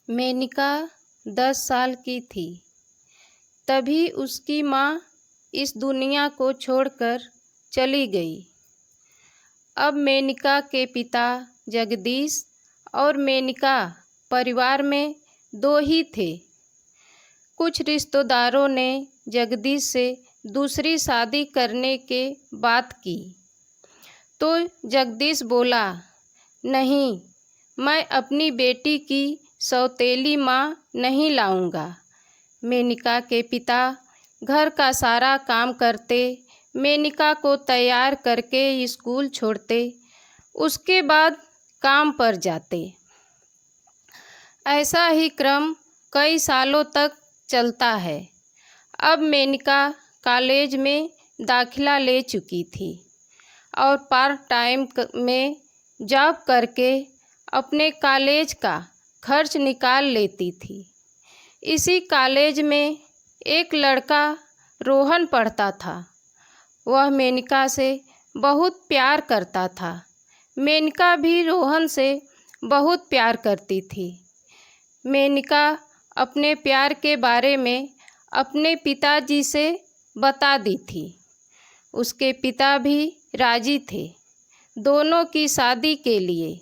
मेनका 10 साल की थी, तभी उसकी माँ इस दुनिया को छोड़कर चली गई। अब मेनका के पिता जगदीश और मेनका परिवार में 2 ही थे। कुछ रिश्तेदारों ने जगदीश से दूसरी शादी करने के बात की, तो जगदीश बोला, नहीं, मैं अपनी बेटी की सौतेली माँ नहीं लाऊंगा। मेनका के पिता घर का सारा काम करते, मेनका को तैयार करके स्कूल छोड़ते, उसके बाद काम पर जाते। ऐसा ही क्रम कई सालों तक चलता है। अब मेनका कॉलेज में दाखिला ले चुकी थी और पार्ट टाइम में जॉब करके अपने कॉलेज का खर्च निकाल लेती थी। इसी कॉलेज में एक लड़का रोहन पढ़ता था। वह मेनका से बहुत प्यार करता था। मेनका भी रोहन से बहुत प्यार करती थी। मेनका अपने प्यार के बारे में अपने पिताजी से बता दी थी। उसके पिता भी राजी थे दोनों की शादी के लिए।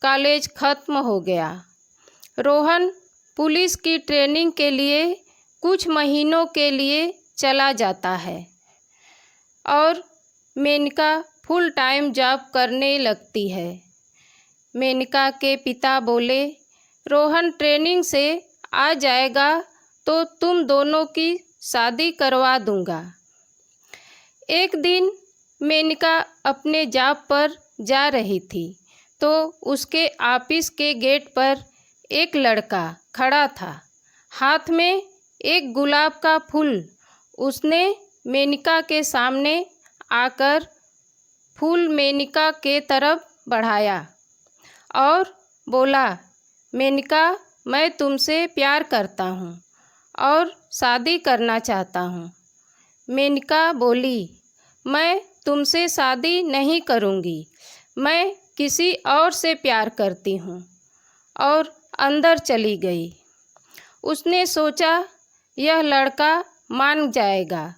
कॉलेज खत्म हो गया। रोहन पुलिस की ट्रेनिंग के लिए कुछ महीनों के लिए चला जाता है और मेनका फुल टाइम जॉब करने लगती है। मेनका के पिता बोले, रोहन ट्रेनिंग से आ जाएगा तो तुम दोनों की शादी करवा दूंगा। एक दिन मेनका अपने जॉब पर जा रही थी तो उसके ऑफिस के गेट पर एक लड़का खड़ा था, हाथ में एक गुलाब का फूल। उसने मेनका के सामने आकर फूल मेनका के तरफ बढ़ाया और बोला, मेनका, मैं तुमसे प्यार करता हूँ और शादी करना चाहता हूँ। मेनका बोली, मैं तुमसे शादी नहीं करूँगी, मैं किसी और से प्यार करती हूँ, और अंदर चली गई। उसने सोचा यह लड़का मान जाएगा,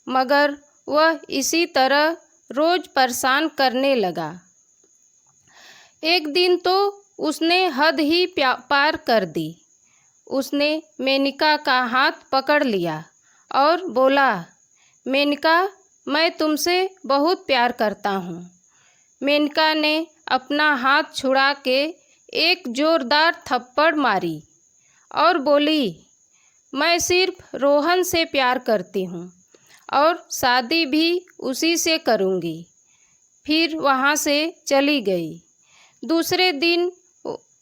मगर वह इसी तरह रोज़ परेशान करने लगा। एक दिन तो उसने हद ही पार कर दी। उसने मेनका का हाथ पकड़ लिया और बोला, मेनका, मैं तुमसे बहुत प्यार करता हूँ। मेनका ने अपना हाथ छुड़ा के एक जोरदार थप्पड़ मारी और बोली, मैं सिर्फ रोहन से प्यार करती हूँ और शादी भी उसी से करूँगी। फिर वहाँ से चली गई। दूसरे दिन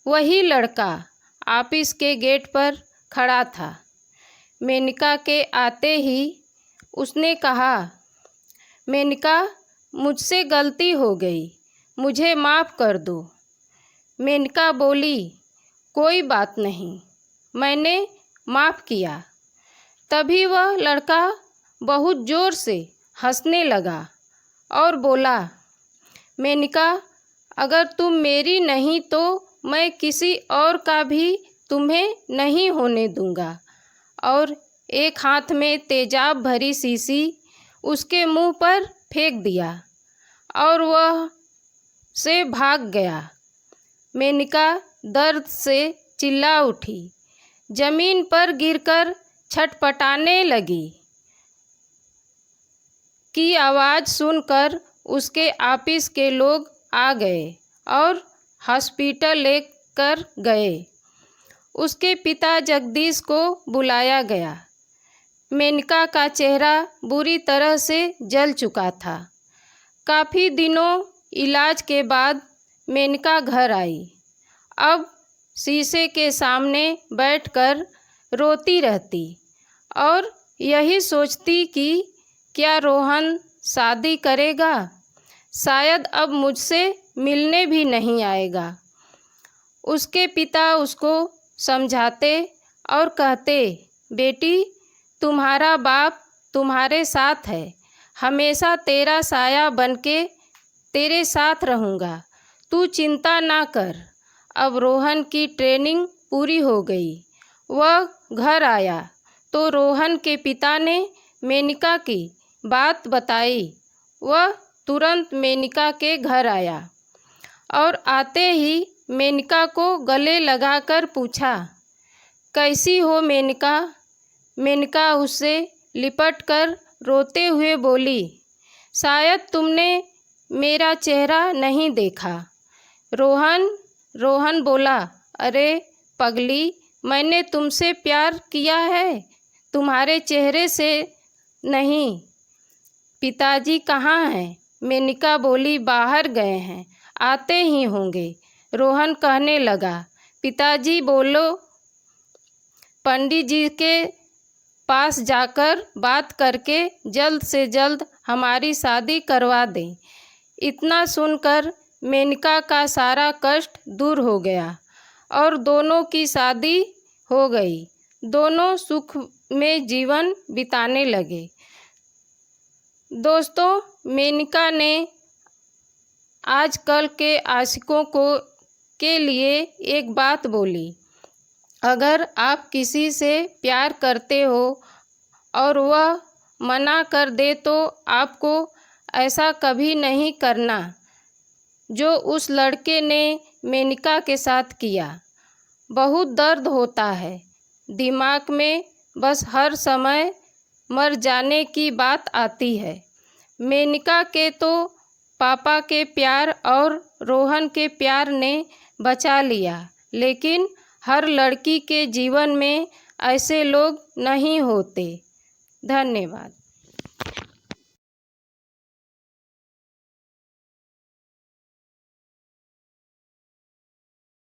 वही लड़का ऑफिस के गेट पर खड़ा था। मेनका के आते ही उसने कहा, मेनका, मुझसे गलती हो गई, मुझे माफ़ कर दो। मेनका बोली, कोई बात नहीं, मैंने माफ़ किया। तभी वह लड़का बहुत ज़ोर से हंसने लगा और बोला, मेनका, अगर तुम मेरी नहीं तो मैं किसी और का भी तुम्हें नहीं होने दूंगा। और एक हाथ में तेजाब भरी शीशी उसके मुंह पर फेंक दिया और वह से भाग गया। मेनका दर्द से चिल्ला उठी, जमीन पर गिरकर छटपटाने लगी। की आवाज़ सुनकर उसके ऑफिस के लोग आ गए और हॉस्पिटल लेकर गए। उसके पिता जगदीश को बुलाया गया। मेनका का चेहरा बुरी तरह से जल चुका था। काफ़ी दिनों इलाज के बाद मेनका घर आई। अब शीशे के सामने बैठकर रोती रहती और यही सोचती कि क्या रोहन शादी करेगा, शायद अब मुझसे मिलने भी नहीं आएगा। उसके पिता उसको समझाते और कहते, बेटी, तुम्हारा बाप तुम्हारे साथ है, हमेशा तेरा साया बनके तेरे साथ रहूँगा, तू चिंता ना कर। अब रोहन की ट्रेनिंग पूरी हो गई। वह घर आया तो रोहन के पिता ने मेनका की बात बताई। वह तुरंत मेनका के घर आया और आते ही मेनका को गले लगाकर पूछा, कैसी हो मेनका? मेनका उससे लिपटकर रोते हुए बोली, शायद तुमने मेरा चेहरा नहीं देखा। रोहन बोला, अरे पगली, मैंने तुमसे प्यार किया है, तुम्हारे चेहरे से नहीं। पिताजी कहाँ हैं? मेनका बोली, बाहर गए हैं, आते ही होंगे। रोहन कहने लगा, पिताजी बोलो पंडित जी के पास जाकर बात करके जल्द से जल्द हमारी शादी करवा दें। इतना सुनकर मेनका का सारा कष्ट दूर हो गया और दोनों की शादी हो गई। दोनों सुख में जीवन बिताने लगे। दोस्तों, मेनका ने आजकल के आशिकों के लिए एक बात बोली, अगर आप किसी से प्यार करते हो और वह मना कर दे तो आपको ऐसा कभी नहीं करना जो उस लड़के ने मेनका के साथ किया। बहुत दर्द होता है, दिमाग में बस हर समय मर जाने की बात आती है। मेनका के तो पापा के प्यार और रोहन के प्यार ने बचा लिया, लेकिन हर लड़की के जीवन में ऐसे लोग नहीं होते। धन्यवाद।